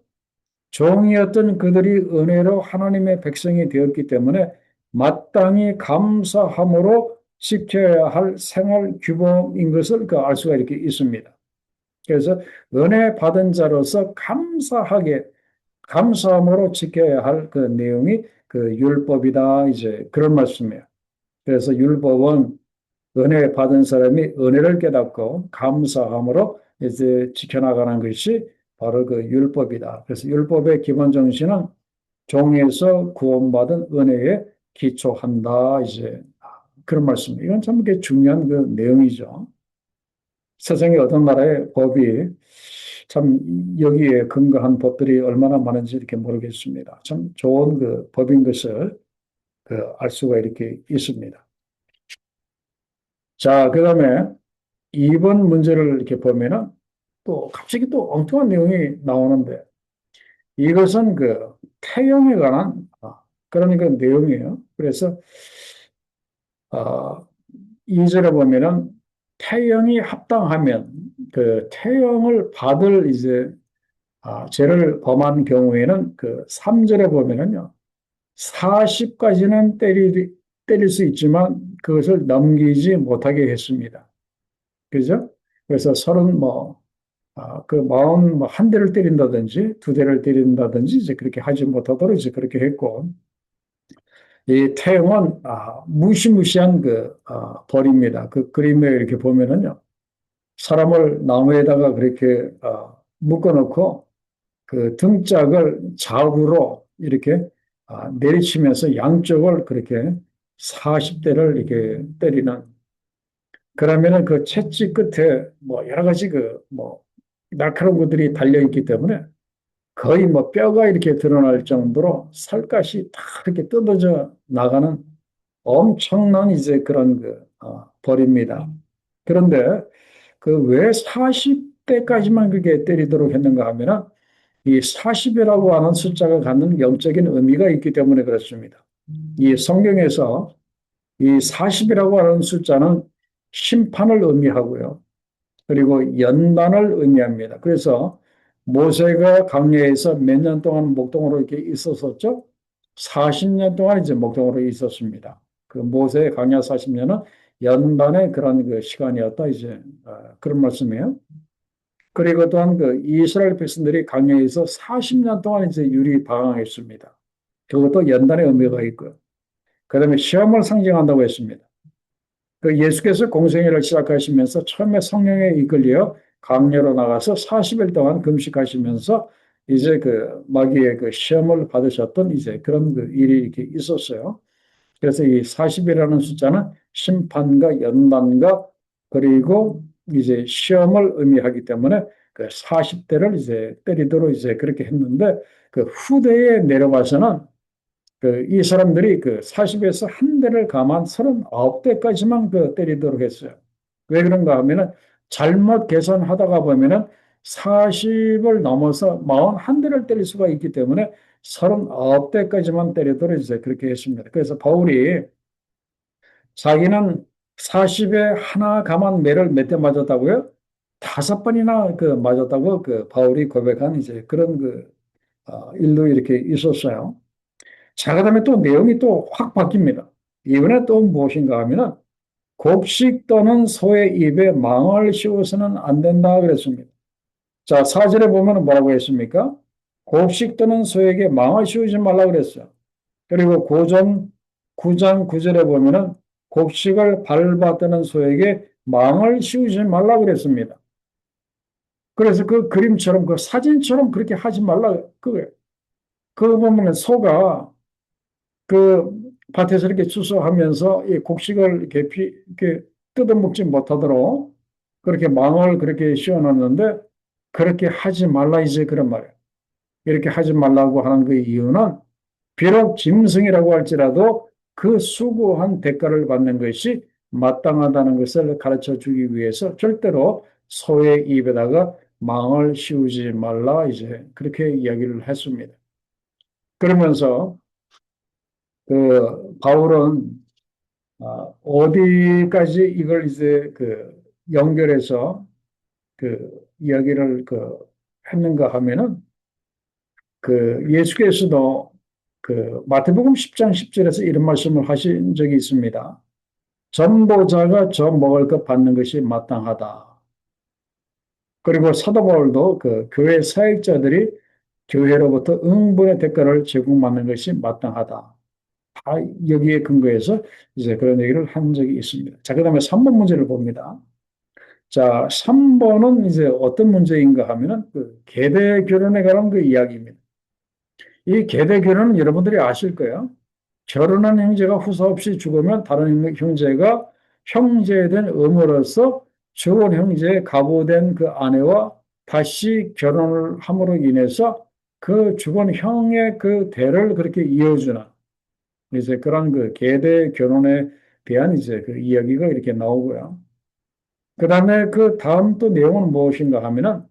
종이었던 그들이 은혜로 하나님의 백성이 되었기 때문에 마땅히 감사함으로 지켜야 할 생활 규범인 것을 알 수가 이렇게 있습니다. 그래서 은혜 받은 자로서 감사함으로 지켜야 할 그 내용이 그 율법이다. 이제 그런 말씀이에요. 그래서 율법은 은혜 받은 사람이 은혜를 깨닫고 감사함으로 이제 지켜나가는 것이 바로 그 율법이다. 그래서 율법의 기본 정신은 종에서 구원받은 은혜에 기초한다. 이제 그런 말씀입니다. 이건 참 중요한 그 내용이죠. 세상의 어떤 나라의 법이 참 여기에 근거한 법들이 얼마나 많은지 이렇게 모르겠습니다. 참 좋은 그 법인 것을 그 알 수가 이렇게 있습니다. 자, 그다음에 2번 문제를 이렇게 보면은 또 갑자기 또 엉뚱한 내용이 나오는데 이것은 그 태형에 관한 그런 그 내용이에요. 그래서 어, 2절에 보면은 태형이 합당하면 그 태형을 받을 이제 죄를 범한 경우에는 그 3절에 보면은요. 40까지는 때릴 수 있지만 그것을 넘기지 못하게 했습니다. 그죠? 그래서 서른 그 마흔 한 대를 때린다든지 두 대를 때린다든지 이제 그렇게 하지 못하도록 이제 그렇게 했고 이 태형은 무시무시한 그 벌입니다. 그 그림에 이렇게 보면은요 사람을 나무에다가 그렇게 묶어놓고 그 등짝을 좌우로 이렇게 내리치면서 양쪽을 그렇게 40대를 이렇게 때리는 그러면은 그 채찍 끝에 뭐 여러 가지 그 뭐 날카로운 것들이 달려 있기 때문에 거의 뭐 뼈가 이렇게 드러날 정도로 살갗이 다 이렇게 뜯어져 나가는 엄청난 이제 그런 그 벌입니다. 그런데 그 왜 40대까지만 그게 때리도록 했는가 하면은 이 40이라고 하는 숫자가 갖는 영적인 의미가 있기 때문에 그렇습니다. 이 성경에서 이 40이라고 하는 숫자는 심판을 의미하고요. 그리고 연단을 의미합니다. 그래서 모세가 광야에서 몇 년 동안 목동으로 이렇게 있었었죠? 40년 동안 이제 목동으로 있었습니다. 그 모세의 광야 40년은 연단의 그런 그 시간이었다. 이제 그런 말씀이에요. 그리고 또한 그 이스라엘 백성들이 광야에서 40년 동안 이제 유리 방황했습니다. 그것도 연단의 의미가 있고요. 그다음에 시험을 상징한다고 했습니다. 그 예수께서 공생애를 시작하시면서 처음에 성령에 이끌려 광야로 나가서 40일 동안 금식하시면서 이제 그 마귀의 그 시험을 받으셨던 이제 그런 그 일이 이렇게 있었어요. 그래서 이 40이라는 숫자는 심판과 연단과 그리고 이제 시험을 의미하기 때문에 그 40대를 이제 때리도록 이제 그렇게 했는데 그 후대에 내려와서는 그 이 사람들이 그 40에서 한 대를 감안 39대까지만 그 때리도록 했어요. 왜 그런가 하면은 잘못 계산하다가 보면은 40을 넘어서 41대를 때릴 수가 있기 때문에 39대까지만 때리도록 이제 그렇게 했습니다. 그래서 바울이 자기는 40에 하나 감한 매를 몇 대 맞았다고요? 5번이나 그 맞았다고 그 바울이 고백한 이제 그런 그 일도 이렇게 있었어요. 자, 그다음에 또 내용이 또 확 바뀝니다. 이번에 또 무엇인가 하면은 곡식 떠는 소의 입에 망을 씌워서는 안 된다 그랬습니다. 자, 4절에 보면 뭐라고 했습니까? 곡식 떠는 소에게 망을 씌우지 말라 그랬어요. 그리고 고전 9장 9절에 보면은 곡식을 밟아뜨는 소에게 망을 씌우지 말라 그랬습니다. 그래서 그 그림처럼 그 사진처럼 그렇게 하지 말라 그거예요. 그거 보면 소가 그 밭에서 이렇게 추수하면서 이 곡식을 이렇게 뜯어먹지 못하도록 그렇게 망을 그렇게 씌워놨는데 그렇게 하지 말라 이제 그런 말이에요. 이렇게 하지 말라고 하는 그 이유는 비록 짐승이라고 할지라도 그 수고한 대가를 받는 것이 마땅하다는 것을 가르쳐 주기 위해서 절대로 소의 입에다가 망을 씌우지 말라 이제 그렇게 이야기를 했습니다. 그러면서 그 바울은 어디까지 이걸 이제 그 연결해서 그 이야기를 그 했는가 하면은 그 예수께서도 그 마태복음 10장 10절에서 이런 말씀을 하신 적이 있습니다. 전보자가 저 먹을 것 받는 것이 마땅하다. 그리고 사도 바울도 그 교회 사역자들이 교회로부터 응분의 대가를 제공받는 것이 마땅하다. 다 여기에 근거해서 이제 그런 얘기를 한 적이 있습니다. 자, 그 다음에 3번 문제를 봅니다. 자, 3번은 이제 어떤 문제인가 하면은 그 계대 결혼에 관한 그 이야기입니다. 이 계대 결혼은 여러분들이 아실 거예요. 결혼한 형제가 후사 없이 죽으면 다른 형제가 형제된 음으로써 죽은 형제의 가부된 그 아내와 다시 결혼을 함으로 인해서 그 죽은 형의 그 대를 그렇게 이어주는 이제 그런 그 계대 결혼에 대한 이제 그 이야기가 이렇게 나오고요. 그 다음에 그 다음 또 내용은 무엇인가 하면은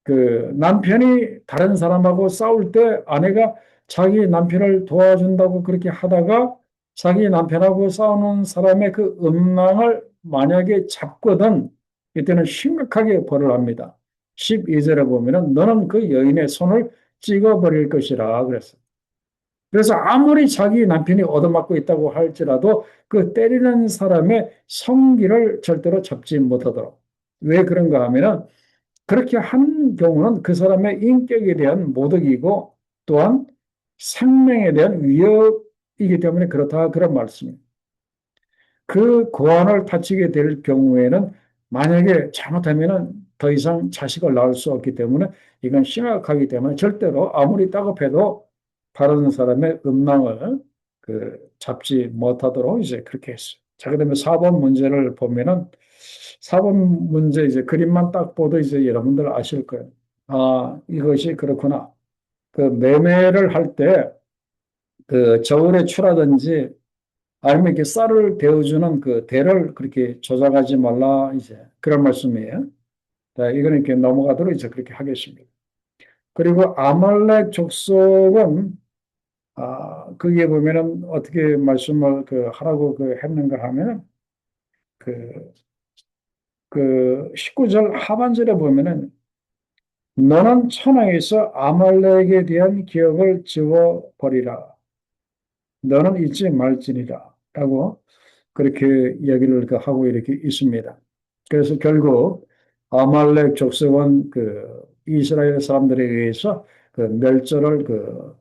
그 남편이 다른 사람하고 싸울 때 아내가 자기 남편을 도와준다고 그렇게 하다가 자기 남편하고 싸우는 사람의 그 음란을 만약에 잡거든 이때는 심각하게 벌을 합니다. 12절에 보면은 너는 그 여인의 손을 찍어버릴 것이라 그랬어요. 그래서 아무리 자기 남편이 얻어맞고 있다고 할지라도 그 때리는 사람의 성기를 절대로 잡지 못하도록. 왜 그런가 하면은 그렇게 한 경우는 그 사람의 인격에 대한 모독이고 또한 생명에 대한 위협이기 때문에 그렇다 그런 말씀입니다. 그 고안을 다치게 될 경우에는 만약에 잘못하면은 더 이상 자식을 낳을 수 없기 때문에 이건 심각하기 때문에 절대로 아무리 따급해도 바르는 사람의 음낭을 잡지 못하도록 이제 그렇게 했어요. 자, 그다음에 4번 문제를 보면은 4번 문제 이제 그림만 딱 보도 이제 여러분들 아실 거예요. 아, 이것이 그렇구나. 그 매매를 할 때 그 저울에 추라든지 아니면 이렇게 쌀을 데워주는 그 대를 그렇게 조작하지 말라 이제 그런 말씀이에요. 자, 이거는 이렇게 넘어가도록 이제 그렇게 하겠습니다. 그리고 아말렉 족속은 거기에 보면은 어떻게 말씀을 하라고 했는가 하면은 그, 그 19절 하반절에 보면은 너는 천하에서 아말렉에 대한 기억을 지워버리라. 너는 잊지 말지니라. 라고 그렇게 이야기를 하고 이렇게 있습니다. 그래서 결국 아말렉 족속은 이스라엘 사람들에 의해서 멸절을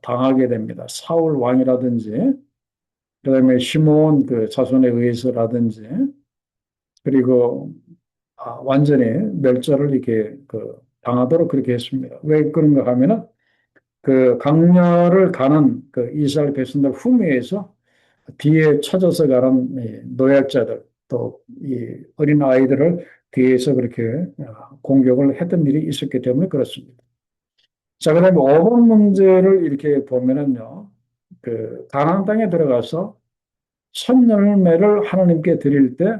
당하게 됩니다. 사울 왕이라든지 그다음에 시몬 자손에 의해서라든지 그리고 완전히 멸절을 이렇게 당하도록 그렇게 했습니다. 왜 그런가 하면은 강렬을 가는 이스라엘 백성들 후미에서 뒤에 쳐져서 가는 노약자들 또 이 어린 아이들을 뒤에서 그렇게 공격을 했던 일이 있었기 때문에 그렇습니다. 자, 그다음에 5번 문제를 이렇게 보면은요, 가나안 땅에 들어가서 첫 열매를 하나님께 드릴 때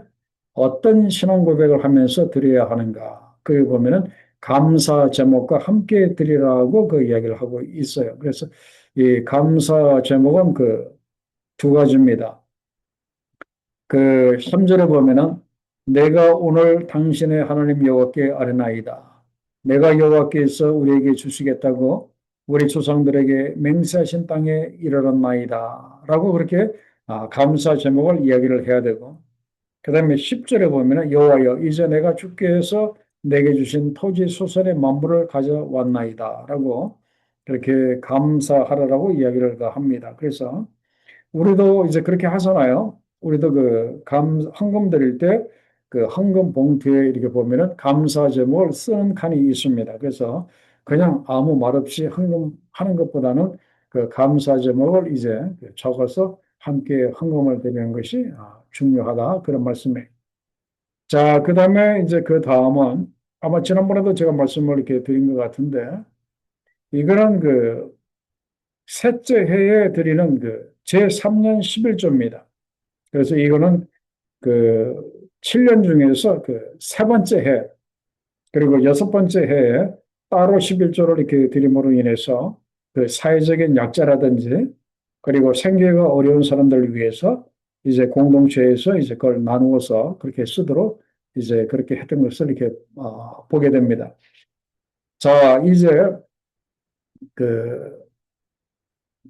어떤 신앙 고백을 하면서 드려야 하는가? 거기 보면은 감사 제목과 함께 드리라고 그 이야기를 하고 있어요. 그래서 이 감사 제목은 두 가지입니다. 3절에 보면은 내가 오늘 당신의 하나님 여호와께 아뢰나이다. 내가 여호와께서 우리에게 주시겠다고 우리 조상들에게 맹세하신 땅에 이르렀나이다. 라고 그렇게 감사 제목을 이야기를 해야 되고 그 다음에 10절에 보면은 여호와여 이제 내가 주께 해서 내게 주신 토지 소산의 만물을 가져왔나이다. 라고 그렇게 감사하라라고 이야기를 합니다. 그래서 우리도 이제 그렇게 하잖아요. 우리도 헌금 드릴 때 헌금 봉투에 이렇게 보면은 감사 제목을 쓰는 칸이 있습니다. 그래서 그냥 아무 말 없이 헌금하는 것보다는 감사 제목을 이제 적어서 함께 헌금을 드리는 것이 중요하다. 그런 말씀이에요. 자, 그 다음에 이제 그 다음은 아마 지난번에도 제가 말씀을 이렇게 드린 것 같은데 이거는 셋째 해에 드리는 제3년 11조입니다. 그래서 이거는 7년 중에서 세 번째 해, 그리고 여섯 번째 해에 따로 11조를 이렇게 드림으로 인해서 사회적인 약자라든지 그리고 생계가 어려운 사람들을 위해서 이제 공동체에서 이제 그걸 나누어서 그렇게 쓰도록 이제 그렇게 했던 것을 이렇게 보게 됩니다. 자, 이제 그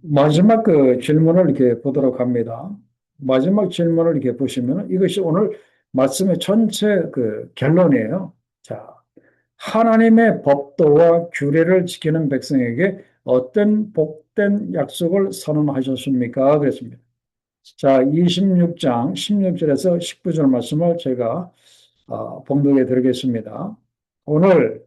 마지막 질문을 이렇게 보도록 합니다. 마지막 질문을 이렇게 보시면 이것이 오늘 말씀의 전체 결론이에요. 자, 하나님의 법도와 규례를 지키는 백성에게 어떤 복된 약속을 선언하셨습니까? 그랬습니다. 자, 26장 16절에서 19절 말씀을 제가 봉독해 드리겠습니다. 오늘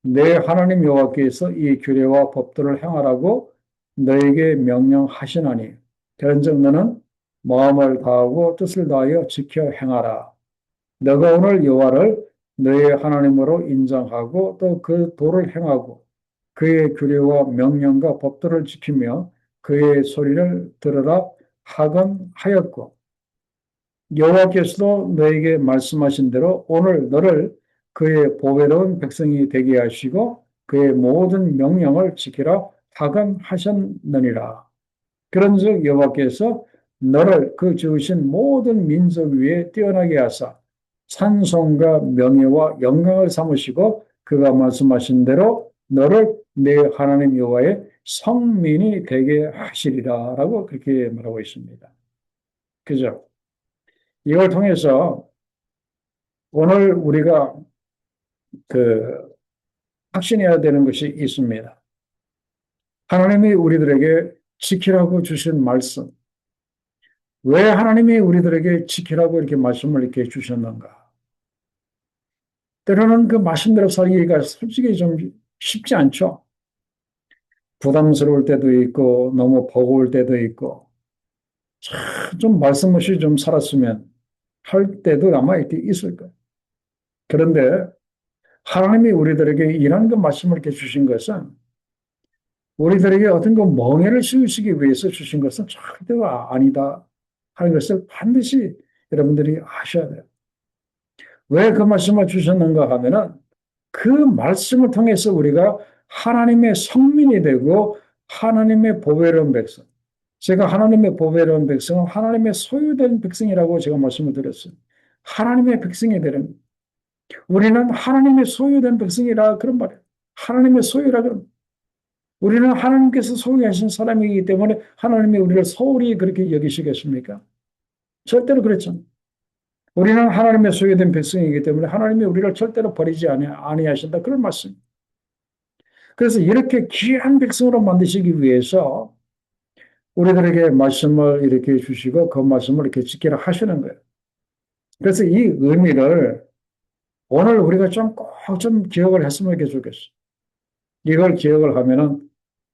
내 하나님 여호와께서 이 규례와 법도를 행하라고 너에게 명령하시나니 그런즉 너는 마음을 다하고 뜻을 다하여 지켜 행하라. 너가 오늘 여호와를 너의 하나님으로 인정하고 또 그 도를 행하고 그의 규례와 명령과 법도를 지키며 그의 소리를 들으라 하건 하였고 여호와께서도 너에게 말씀하신 대로 오늘 너를 그의 보배로운 백성이 되게 하시고 그의 모든 명령을 지키라 하건 하셨느니라. 그런즉 여호와께서 너를 그 지으신 모든 민족 위에 뛰어나게 하사 찬송과 명예와 영광을 삼으시고 그가 말씀하신 대로 너를 내 하나님 여호와의 성민이 되게 하시리라라고 그렇게 말하고 있습니다. 그죠? 이걸 통해서 오늘 우리가 그 확신해야 되는 것이 있습니다. 하나님이 우리들에게 지키라고 주신 말씀, 왜 하나님이 우리들에게 지키라고 이렇게 말씀을 이렇게 주셨는가? 때로는 그 말씀대로 살기가 솔직히 좀 쉽지 않죠. 부담스러울 때도 있고, 너무 버거울 때도 있고, 좀 말씀 없이 좀 살았으면 할 때도 아마 이렇게 있을 거예요. 그런데 하나님이 우리들에게 이런 그 말씀을 이렇게 주신 것은 우리들에게 어떤 그 멍에를 씌우시기 위해서 주신 것은 절대로 아니다 하는 것을 반드시 여러분들이 아셔야 돼요. 왜 그 말씀을 주셨는가 하면은 그 말씀을 통해서 우리가 하나님의 성민이 되고 하나님의 보배로운 백성. 제가 하나님의 보배로운 백성은 하나님의 소유된 백성이라고 제가 말씀을 드렸어요. 하나님의 백성이 되는 거예요. 우리는 하나님의 소유된 백성이라 그런 말이에요. 하나님의 소유라 그런 우리는 하나님께서 소유하신 사람이기 때문에 하나님이 우리를 소홀히 그렇게 여기시겠습니까? 절대로 그렇죠. 우리는 하나님의 소유된 백성이기 때문에 하나님이 우리를 절대로 버리지 아니하신다. 그런 말씀. 그래서 이렇게 귀한 백성으로 만드시기 위해서 우리들에게 말씀을 이렇게 주시고 그 말씀을 이렇게 지키라 하시는 거예요. 그래서 이 의미를 오늘 우리가 좀 꼭 좀 기억을 했으면 좋겠어요. 이걸 기억을 하면은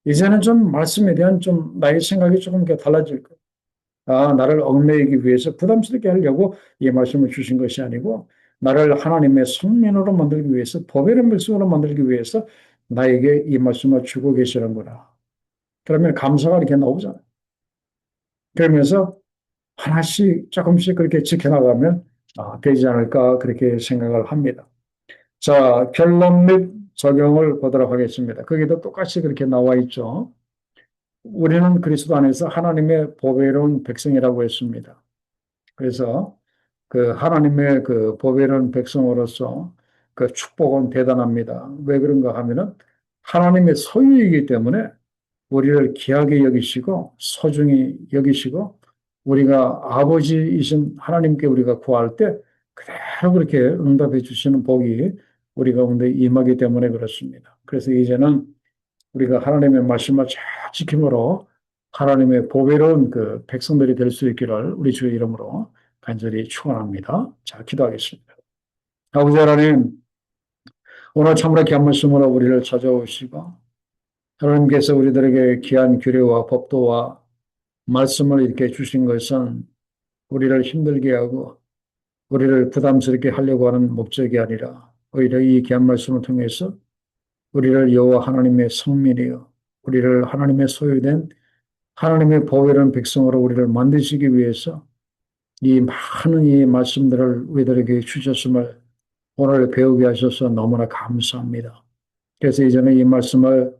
이제는 좀 말씀에 대한 좀 나의 생각이 조금 달라질 거예요. 아, 나를 얽매이기 위해서 부담스럽게 하려고 이 말씀을 주신 것이 아니고 나를 하나님의 선민으로 만들기 위해서 보배로운 백성으로 만들기 위해서 나에게 이 말씀을 주고 계시는구나. 그러면 감사가 이렇게 나오잖아요. 그러면서 하나씩 조금씩 그렇게 지켜나가면 되지 않을까 그렇게 생각을 합니다. 자, 결론 및 적용을 보도록 하겠습니다. 거기도 똑같이 그렇게 나와 있죠. 우리는 그리스도 안에서 하나님의 보배로운 백성이라고 했습니다. 그래서 그 하나님의 그 보배로운 백성으로서 그 축복은 대단합니다. 왜 그런가 하면은 하나님의 소유이기 때문에 우리를 귀하게 여기시고 소중히 여기시고 우리가 아버지이신 하나님께 우리가 구할 때 그대로 그렇게 응답해 주시는 복이 우리 가운데 임하기 때문에 그렇습니다. 그래서 이제는 우리가 하나님의 말씀을 잘 지킴으로 하나님의 보배로운 그 백성들이 될 수 있기를 우리 주의 이름으로 간절히 축원합니다. 자, 기도하겠습니다. 아버지 하나님, 오늘 참으로 귀한 말씀으로 우리를 찾아오시고 하나님께서 우리들에게 귀한 규례와 법도와 말씀을 이렇게 주신 것은 우리를 힘들게 하고 우리를 부담스럽게 하려고 하는 목적이 아니라 오히려 이 귀한 말씀을 통해서 우리를 여호와 하나님의 성민이요 우리를 하나님의 소유된 하나님의 보배로운 백성으로 우리를 만드시기 위해서 이 많은 이 말씀들을 우리들에게 주셨음을 오늘 배우게 하셔서 너무나 감사합니다. 그래서 이제는 이 말씀을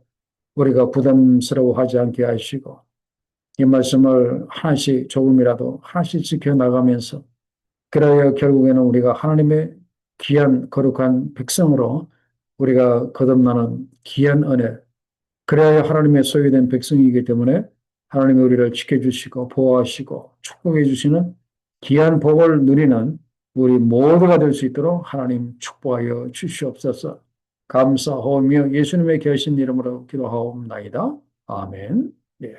우리가 부담스러워하지 않게 하시고 이 말씀을 하나씩 조금이라도 하나씩 지켜나가면서 그래야 결국에는 우리가 하나님의 귀한 거룩한 백성으로 우리가 거듭나는 귀한 은혜 그래야 하나님의 소유된 백성이기 때문에 하나님이 우리를 지켜주시고 보호하시고 축복해 주시는 귀한 복을 누리는 우리 모두가 될 수 있도록 하나님 축복하여 주시옵소서. 감사하며 예수님의 계신 이름으로 기도하옵나이다. 아멘. 예.